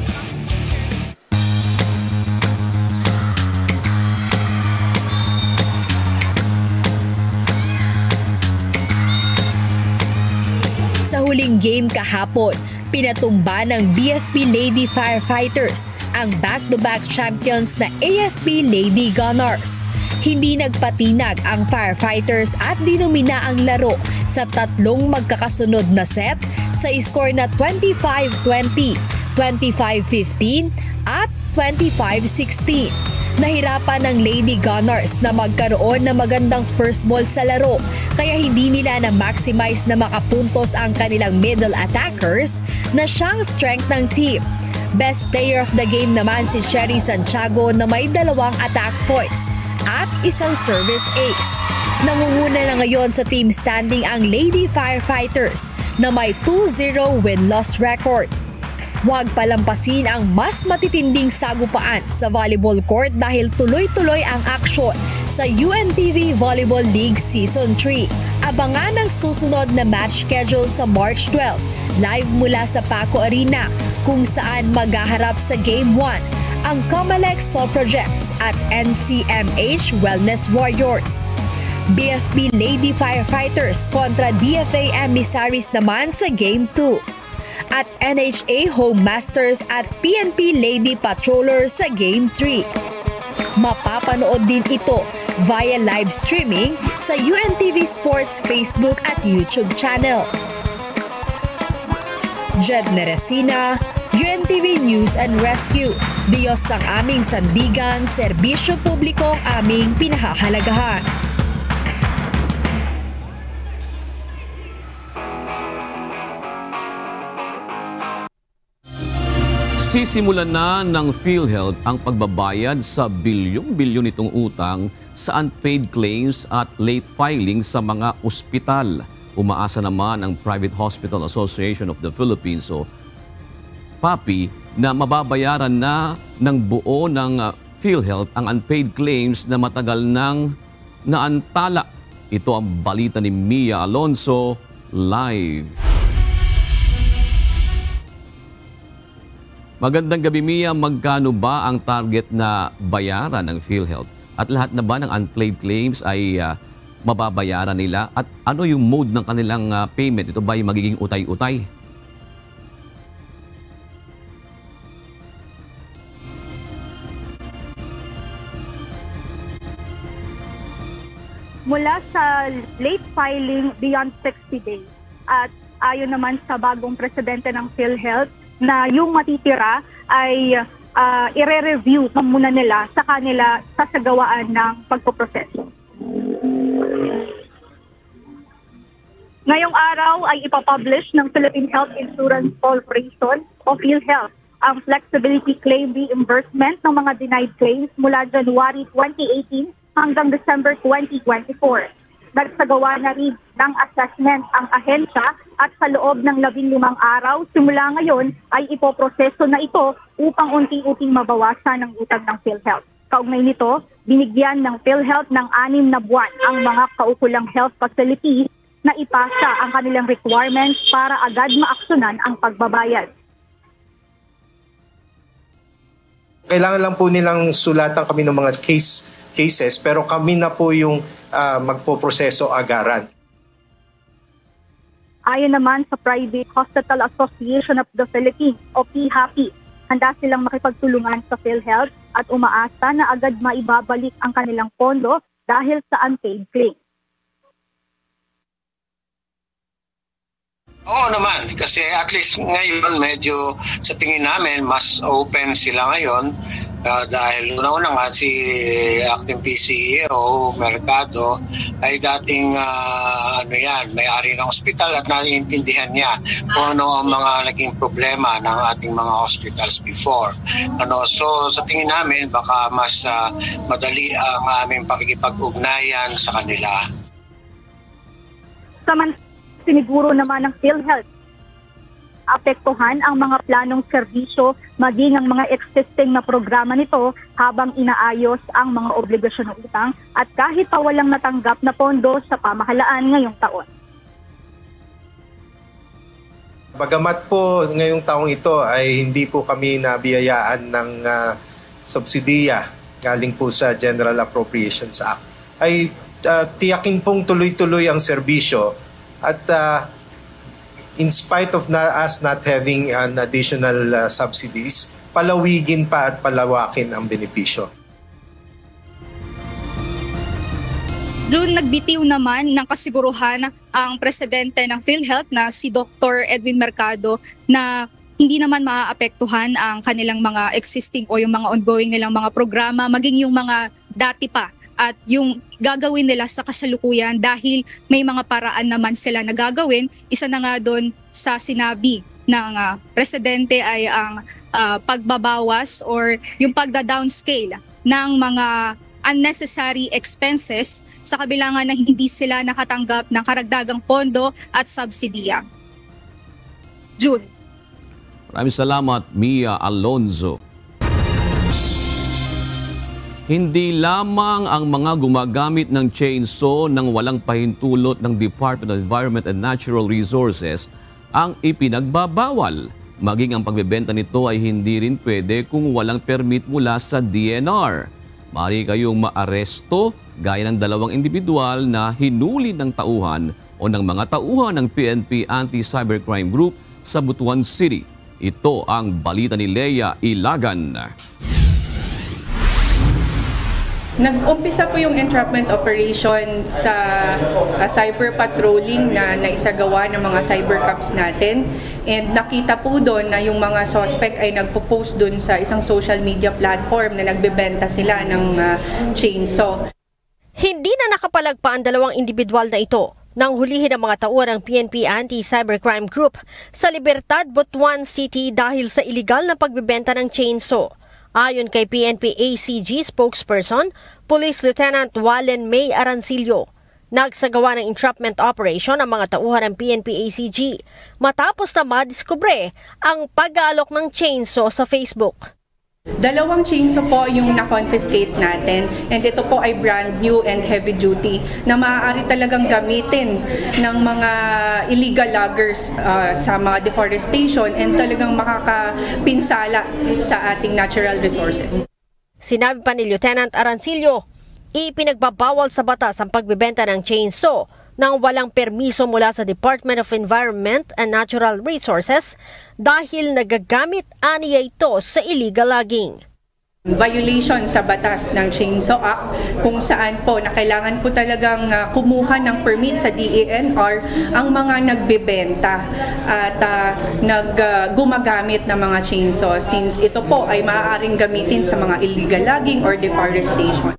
Sa huling game kahapon, pinatumba ng BFP Lady Firefighters ang back-to-back champions na AFP Lady Gunners. Hindi nagpatinag ang Firefighters at dinomina ang laro sa 3 magkakasunod na set sa score na 25-20, 25-15 at 25-16. Nahirapan ng Lady Gunners na magkaroon ng magandang first ball sa laro, kaya hindi nila na-maximize na makapuntos ang kanilang middle attackers na siyang strength ng team. Best player of the game naman si Cherry Santiago na may 2 attack points at isang service ace. Nangunguna na ngayon sa team standing ang Lady Firefighters na may 2-0 win-loss record. Huwag palampasin ang mas matitinding sagupaan sa volleyball court dahil tuloy-tuloy ang aksyon sa UNTV Volleyball League Season 3. Abangan ang susunod na match schedule sa March 12, live mula sa Paco Arena, kung saan maghaharap sa Game 1 ang Comelec Suffragettes at NCMH Wellness Warriors. BFP Lady Firefighters kontra DFA Emissaries naman sa Game 2. At NHA Home Masters at PNP Lady Patroller sa Game 3. Mapapanood din ito via live streaming sa UNTV Sports Facebook at YouTube channel. Jed Neresina, UNTV News and Rescue. Diyos ang aming sandigan, serbisyo publiko ang aming pinahahalagahan. Sisimulan na ng PhilHealth ang pagbabayad sa bilyong-bilyon nitong utang sa unpaid claims at late filing sa mga ospital. Umaasa naman ang Private Hospital Association of the Philippines o PAPI na mababayaran na ng buo ng PhilHealth ang unpaid claims na matagal nang naantala. Ito ang balita ni Mia Alonso live. Magandang gabi, Mia. Magkano ba ang target na bayaran ng PhilHealth? At lahat na ba ng unpaid claims ay mababayaran nila? At ano yung mode ng kanilang payment? Ito ba yung magiging utay-utay? Mula sa late filing beyond 60 days. At ayon naman sa bagong presidente ng PhilHealth, na yung matitira ay ire-review muna nila sa kanila sasagawaan ng pagpoproseso. Ngayong araw ay ipapublish ng Philippine Health Insurance Corporation o PhilHealth ang flexibility claim reimbursement ng mga denied claims mula January 2018 hanggang December 2024. Nagsagawa na rin ng assessment ang ahensya at sa loob ng 15 araw simula ngayon ay ipoproseso na ito upang unti-unting mabawasan ang utang ng PhilHealth. Kaugnay nito, binigyan ng PhilHealth ng 6 na buwan ang mga kaukulang health facilities na ipasa ang kanilang requirements para agad maaksyonan ang pagbabayad. Kailangan lang po nilang sulatan kami ng mga cases pero kami na po yung magpoproseso agaran. Ayon naman sa Private Hospital Association of the Philippines o PHAPI, handa silang makipagtulungan sa PhilHealth at umaasa na agad maibabalik ang kanilang pondo dahil sa unpaid claim. Oo naman, kasi at least ngayon medyo sa tingin namin mas open sila ngayon dahil una-una nga si acting PCEO Mercado ay dating may-ari ng ospital at naiintindihan niya kung ano ang mga naging problema ng ating mga hospitals before. So sa tingin namin baka mas madali ang aming pakikipag-ugnayan sa kanila. Siniguro naman ng PhilHealth apektuhan ang mga planong serbisyo maging ang mga existing na programa nito habang inaayos ang mga obligasyon ng utang at kahit pa walang natanggap na pondo sa pamahalaan ngayong taon. Bagamat po ngayong taong ito ay hindi po kami nabiyayaan ng subsidiya galing po sa General Appropriations Act, ay tiyakin pong tuloy-tuloy ang serbisyo. At in spite of us not having an additional subsidies, palawigin pa at palawakin ang benepisyo. Doon nagbitiw naman ng kasiguruhan ang presidente ng PhilHealth na si Dr. Edwin Mercado na hindi naman maaapektuhan ang kanilang mga existing o yung mga ongoing nilang mga programa, maging yung mga dati pa at yung gagawin nila sa kasalukuyan dahil may mga paraan naman sila na gagawin. Isa na nga doon sa sinabi ng presidente ay ang pagbabawas or yung pagda-downscale ng mga unnecessary expenses sa kabila nga na hindi sila nakatanggap ng karagdagang pondo at subsidiya. June. Maraming salamat, Mia Alonzo. Hindi lamang ang mga gumagamit ng chainsaw nang walang pahintulot ng Department of Environment and Natural Resources ang ipinagbabawal. Maging ang pagbebenta nito ay hindi rin pwede kung walang permit mula sa DNR. Maaari kayong maaresto gaya ng 2 individual na hinuli ng tauhan o ng mga tauhan ng PNP Anti-Cybercrime Group sa Butuan City. Ito ang balita ni Leia Ilagan. Nag-umpisa po yung entrapment operation sa cyber patrolling na naisagawa ng mga cyber cops natin. And nakita po doon na yung mga suspect ay nagpo-post doon sa isang social media platform na nagbebenta sila ng chainsaw. Hindi na nakapalagpa ang 2 individual na ito nang hulihin ang mga tauhan ng PNP Anti-Cybercrime Group sa Libertad, Butuan City dahil sa iligal na pagbebenta ng chainsaw. Ayon kay PNP ACG spokesperson, Police Lieutenant Wallen May Arancillo, nagsagawa ng entrapment operation ang mga tauhan ng PNP ACG matapos na madiskubre ang pag-aalok ng chainsaw sa Facebook. 2 chainsaw po yung na-confiscate natin and ito po ay brand new and heavy duty na maaari talagang gamitin ng mga illegal loggers sa mga deforestation and talagang makakapinsala sa ating natural resources. Sinabi pa ni Lieutenant Arancillo, ipinagbabawal sa batas ang pagbebenta ng chainsaw nang walang permiso mula sa Department of Environment and Natural Resources dahil nagagamit aniya ito sa illegal logging. Violation sa batas ng Chainsaw Act kung saan po na kailangan po talagang kumuha ng permit sa DENR ang mga nagbebenta at gumagamit ng mga chainsaw since ito po ay maaaring gamitin sa mga illegal logging or deforestation.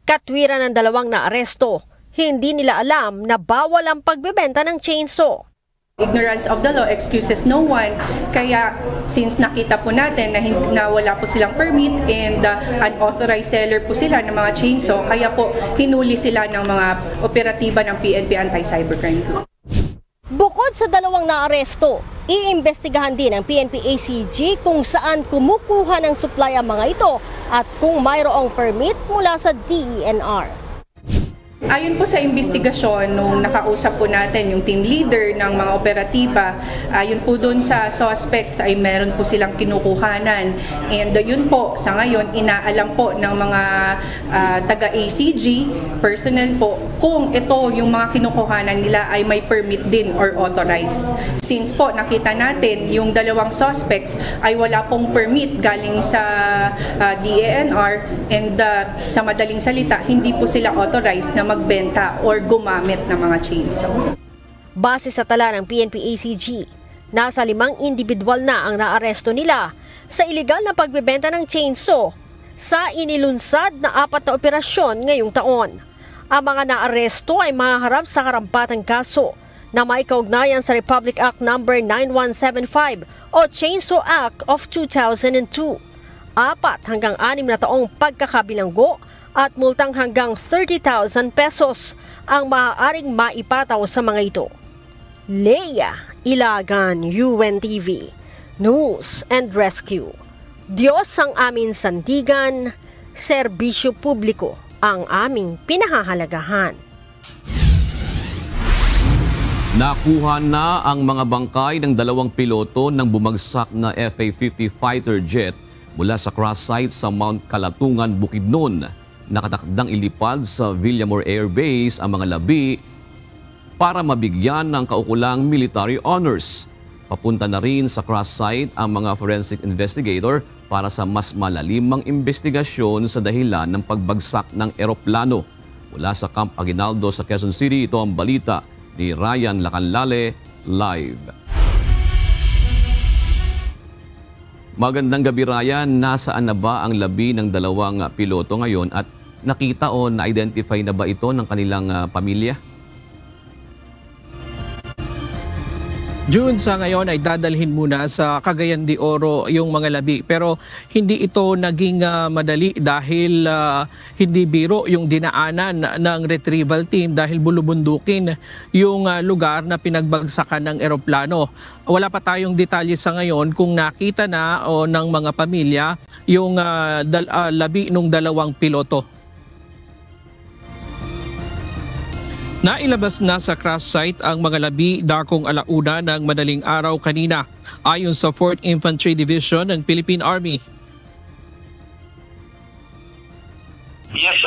Katwiran ng dalawang naaresto, hindi nila alam na bawal ang pagbebenta ng chainsaw. Ignorance of the law excuses no one. Kaya since nakita po natin na wala po silang permit and unauthorized seller po sila ng mga chainsaw, kaya po hinuli sila ng mga operatiba ng PNP Anti-Cybercrime Group. Bukod sa dalawang naaresto, iimbestigahan din ng PNP ACG kung saan kumukuha ng supply ang mga ito at kung mayroong permit mula sa DENR. Ayon po sa investigasyon, nung nakausap po natin yung team leader ng mga operatiba, ayon po doon sa suspects ay meron po silang kinukuhanan. And yun po, sa ngayon, inaalam po ng mga taga-ACG, personnel po, kung ito yung mga kinukuhanan nila ay may permit din or authorized. Since po nakita natin yung dalawang suspects ay wala pong permit galing sa DENR and sa madaling salita, hindi po sila authorized na magbenta or gumamit ng mga chainsaw. Base sa tala ng PNP ACG, nasa 5 individual na ang naaresto nila sa iligal na pagbebenta ng chainsaw sa inilunsad na 4 na operasyon ngayong taon. Ang mga naaresto ay mahaharap sa karampatang kaso na may kaugnayan sa Republic Act No. 9175 o Chainsaw Act of 2002. 4 hanggang 6 na taong pagkakabilanggo at multang hanggang 30,000 pesos ang maaaring maipataw sa mga ito. Leia Ilagan, UNTV, News and Rescue. Diyos ang aming sandigan, serbisyo publiko ang aming pinahahalagahan. Nakuha na ang mga bangkay ng 2 piloto ng bumagsak na FA-50 fighter jet mula sa crash site sa Mount Kalatungan, Bukidnon. Nakatakdang ilipad sa Villamor Air Base ang mga labi para mabigyan ng kaukulang military honors. Papunta na rin sa crash site ang mga forensic investigator para sa mas malalimang investigasyon sa dahilan ng pagbagsak ng eroplano. Mula sa Camp Aguinaldo sa Quezon City, ito ang balita ni Ryan Lacanlale live. Magandang gabi, Ryan. Nasaan na ba ang labi ng 2 piloto ngayon at nakita o na-identify na ba ito ng kanilang pamilya? June, sa ngayon ay dadalhin muna sa Cagayan de Oro yung mga labi. Pero hindi ito naging madali dahil hindi biro yung dinaanan ng retrieval team dahil bulubundukin yung lugar na pinagbagsakan ng eroplano. Wala pa tayong detalye sa ngayon kung nakita na o ng mga pamilya yung labi ng 2 piloto. Nailabas na sa crash site ang mga labi dakong 1:00 ng madaling araw kanina ayon sa 4th Infantry Division ng Philippine Army. Yes,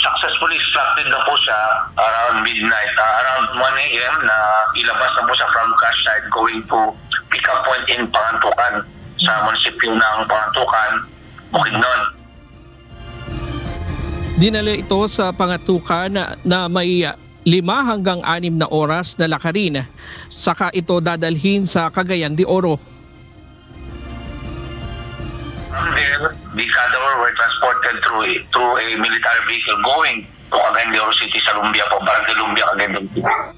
successfully extracted na po siya around midnight. Around 1 a.m. na ilabas na po siya from crash site going to pick-up point in Pangantukan sa munisipyo ng Pangantukan, Bukidnon. Dinala ito sa Pangantukan na may 5 hanggang 6 na oras na lakarin. Saka ito dadalhin sa Cagayan de Oro. From there, the cadavers were transported through a military vehicle going to Cagayan de Oro City sa Lumbia po, Barangay Lumbia, Cagayan de Oro City.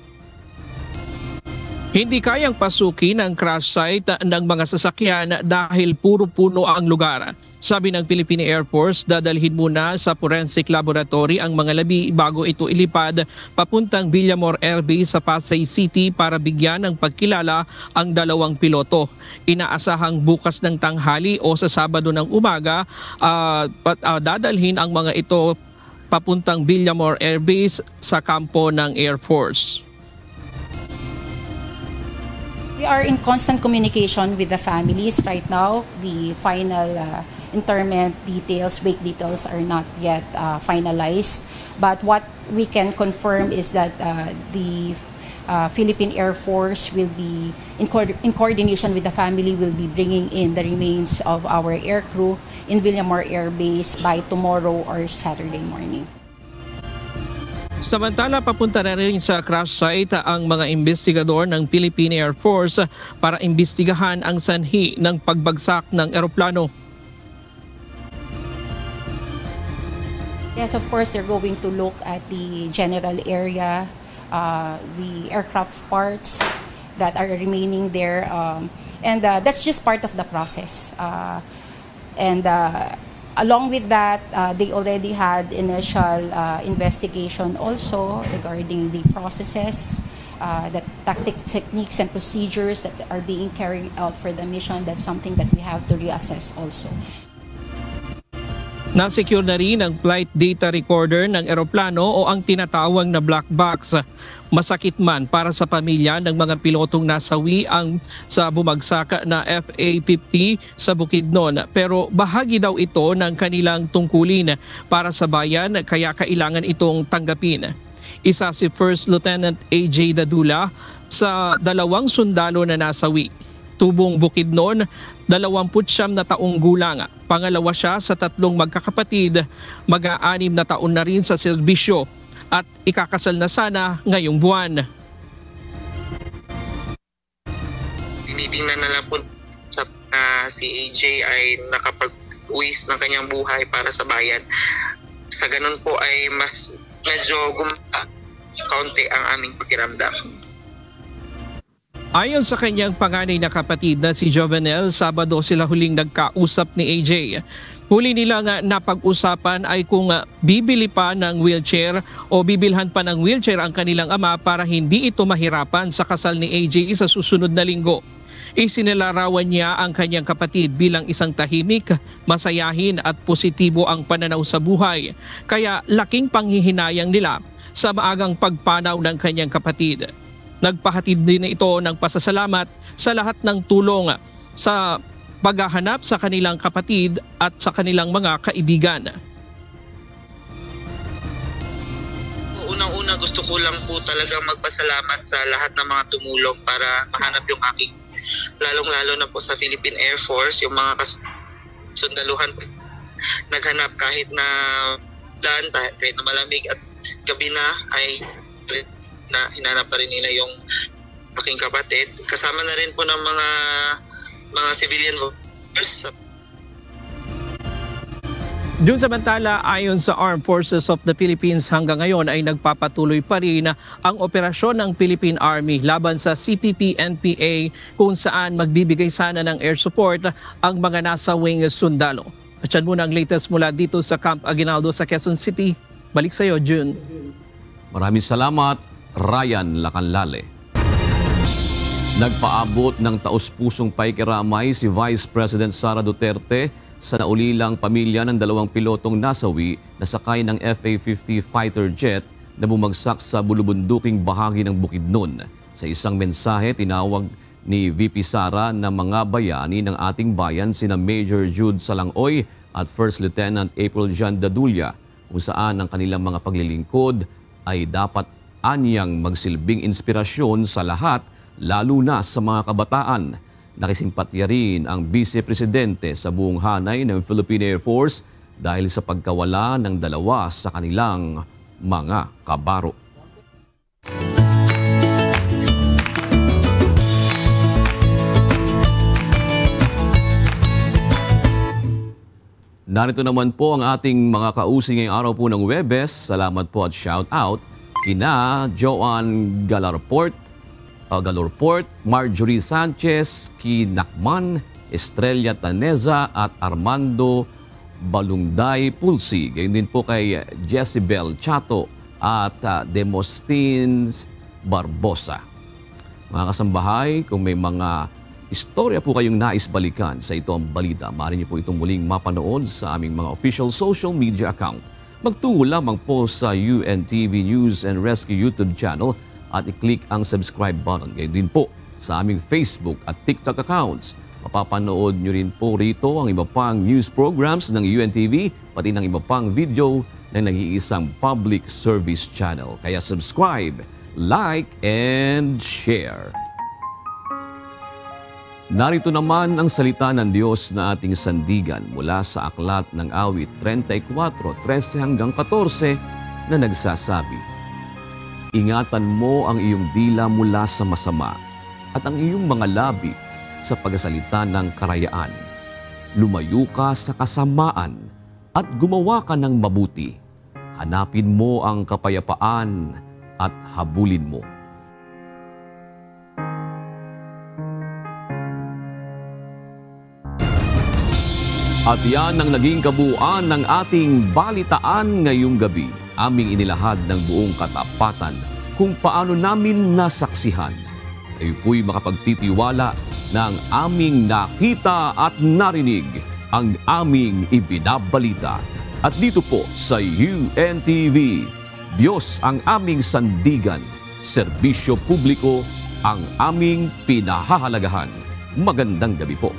Hindi kayang pasukin ang crash site ng mga sasakyan dahil puro puno ang lugar. Sabi ng Philippine Air Force, dadalhin muna sa forensic laboratory ang mga labi bago ito ilipad papuntang Villamor Air Base sa Pasay City para bigyan ng pagkilala ang 2 piloto. Inaasahang bukas ng tanghali o sa Sabado ng umaga dadalhin ang mga ito papuntang Villamor Air Base sa kampo ng Air Force. We are in constant communication with the families right now. The final interment details, wake details are not yet finalized. But what we can confirm is that the Philippine Air Force will be, in coordination with the family, will be bringing in the remains of our aircrew in Villamor Air Base by tomorrow or Saturday morning. Samantala, papunta na rin sa crash site ang mga investigador ng Philippine Air Force para imbestigahan ang sanhi ng pagbagsak ng eroplano. Yes, of course, they're going to look at the general area, the aircraft parts that are remaining there, and that's just part of the process. Along with that, they already had initial investigation also regarding the processes, the tactics, techniques, and procedures that are being carried out for the mission. That's something that we have to reassess also. Nasecure na rin ang flight data recorder ng eroplano o ang tinatawag na black box. Masakit man para sa pamilya ng mga pilotong nasawi sa bumagsak na FA-50 sa Bukidnon, pero bahagi daw ito ng kanilang tungkulin para sa bayan kaya kailangan itong tanggapin. Isa si First Lieutenant AJ Dadula sa 2 sundalo na nasawi. Tubong Bukidnon, 29 na taong gulang. Pangalawa siya sa 3 magkakapatid, mag-6 na taon na rin sa serbisyo at ikakasal na sana ngayong buwan. Tinitingnan na lang po si AJ ay nakapag-uwis ng kanyang buhay para sa bayan. Sa ganun po ay mas medyo kaunti ang aming pakiramdam. Ayon sa kanyang panganay na kapatid na si Jovenel, Sabado sila huling nagkausap ni AJ. Huli nila nga napag-usapan ay kung bibili pa ng wheelchair o bibilhan pa ng wheelchair ang kanilang ama para hindi ito mahirapan sa kasal ni AJ sa susunod na linggo. Isinilarawan niya ang kanyang kapatid bilang isang tahimik, masayahin at positibo ang pananaw sa buhay. Kaya laking panghihinayang nila sa maagang pagpanaw ng kanyang kapatid. Nagpahatid din ito ng pasasalamat sa lahat ng tulong sa paghahanap sa kanilang kapatid at sa kanilang mga kaibigan. Unang-una gusto ko lang po talagang magpasalamat sa lahat ng mga tumulong para mahanap yung aking, lalong-lalo na po sa Philippine Air Force, yung mga sundaluhan naghanap kahit na kahit na malamig at gabi na ay hinanap pa rin nila yung aking kapatid. Kasama na rin po ng mga civilian workers. Doon samantala, ayon sa Armed Forces of the Philippines, hanggang ngayon ay nagpapatuloy pa rin ang operasyon ng Philippine Army laban sa CPP-NPA kung saan magbibigay sana ng air support ang mga nasawing sundalo. At yan muna ang latest mula dito sa Camp Aguinaldo sa Quezon City. Balik sa iyo, June. Maraming salamat, Ryan Lacanlale. Nagpaabot ng taus-pusong paikiramay si Vice President Sara Duterte sa naulilang pamilya ng 2 pilotong nasawi na sakay ng FA-50 fighter jet na bumagsak sa bulubunduking bahagi ng Bukidnon. Sa isang mensahe, tinawag ni VP Sara na mga bayani ng ating bayan sina Major Jude Salangoy at First Lieutenant April Jan Dadulya, kung saan ang kanilang mga paglilingkod ay dapat anyang magsilbing inspirasyon sa lahat, lalo na sa mga kabataan. Nakisimpatya rin ang Vice Presidente sa buong hanay ng Philippine Air Force dahil sa pagkawala ng 2 sa kanilang mga kabaro. Narito naman po ang ating mga kausi ngayong araw po ng Webes. Salamat po at shout out kina Joan Galorport, Marjorie Sanchez, Kinakman, Estrella Taneza at Armando Balungday Pulsi. Gayon din po kay Jezebel Chato at Demostines Barbosa. Mga kasambahay, kung may mga istorya po kayong nais balikan sa ito ang balita, maaari niyo po itong muling mapanood sa aming mga official social media account. Magtungo lamang po sa UNTV News and Rescue YouTube channel at i-click ang subscribe button. Gayon din po sa aming Facebook at TikTok accounts. Mapapanood nyo rin po rito ang iba pang news programs ng UNTV, pati ng iba pang video ng nag-iisang public service channel. Kaya subscribe like, and share. Narito naman ang salita ng Diyos na ating sandigan mula sa aklat ng awit 34:13 hanggang 14 na nagsasabi, ingatan mo ang iyong dila mula sa masama at ang iyong mga labi sa pagsasalita ng karayaan. Lumayo ka sa kasamaan at gumawa ka ng mabuti. Hanapin mo ang kapayapaan at habulin mo. At yan ang naging kabuuan ng ating balitaan ngayong gabi. Aming inilahad ng buong katapatan kung paano namin nasaksihan. Kayo po'y makapagtitiwala na ang aming nakita at narinig, ang aming ibinabalita. At dito po sa UNTV, Diyos ang aming sandigan, serbisyo publiko ang aming pinahahalagahan. Magandang gabi po.